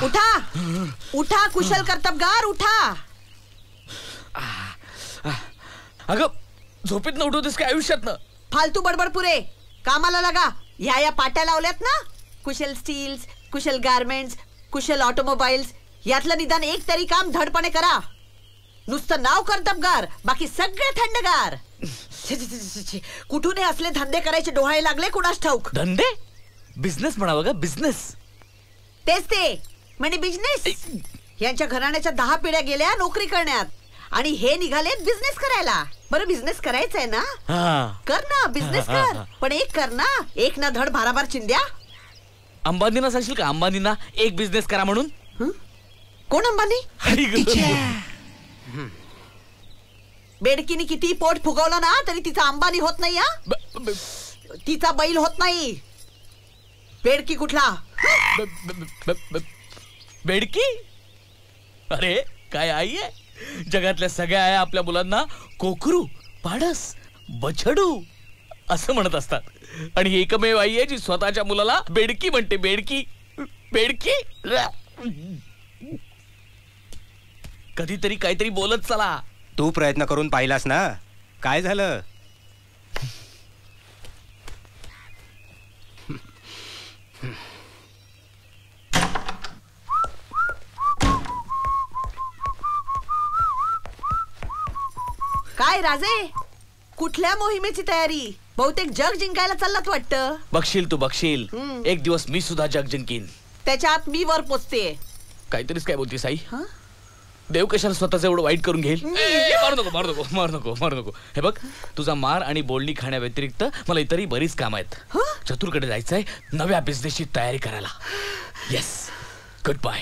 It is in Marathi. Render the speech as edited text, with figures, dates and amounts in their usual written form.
उठा उठा कुशल कर्तबगार उठा. अगं झोपेत न उठवतेस काय आयुष्यात ना. फालतू बडबड पुरे कामाला लागा. या पाट्या लावल्यात ना, कुशल स्टील्स, कुशल गारमेंट्स, कुशल ऑटोमोबाईल्स, यातलं निदान एक तरी काम धडपणे करा. नुसतं नाव कर्तबगार, बाकी सगळे थंडगार. कुठून असले धंदे करायचे डोहाळे लागले कुणास ठाऊक. धंदे? बिझनेस म्हणावं का, बिझनेस. तेच ते म्हणजे बिझनेस. यांच्या घराण्याच्या 10 पिढ्या गेल्या नोकरी करण्यात आणि हे निघाले बिझनेस करायला. बरं बिझनेस करायचंय ना, कर ना बिझनेस कर, पण एक कर ना, एक ना धड भाराभार चिंध्या. अंबानींना सांगशील का, अंबानींना एक बिझनेस करा म्हणून. कोण अंबानी? बेडकीने किती पोट फुगवलं ना तरी तिचा अंबानी होत नाही. तिचा बैल होत नाही. बेडकी कुठला? बेडकी? अरे काय आई आहे. जगातल्या सगळ्या आया आपल्या मुलांना कोकरू, पाडस, बछडू असं म्हणत असतात. आणि ही एकमेव आई आहे जी स्वतःच्या मुलाला बेडकी म्हणते. बेडकी बेडकी. कधीतरी काहीतरी बोलत चला. तू प्रयत्न करून पाहिलास ना, काय झालं? काय राजे, कुठल्या मोहिमेची तयारी? बहुतेक जग जिंकायला चाललात वाटतं. बघशील तू बघशील, एक दिवस मी सुद्धा जग जिंकीन. त्याच्यात मी वर पोचते. काहीतरीच काय बोलतीस आई? देव कशाला स्वतःच एवढं वाईट करून घेईल? मारू नको मारू नको मारू नको मारू नको. हे बघ, तुझा मार आणि बोलणी खाण्या व्यतिरिक्त मला इतरही बरीच काम आहेत. चतुरकडे जायचंय नव्या बिझनेसची तयारी करायला. Yes, good bye.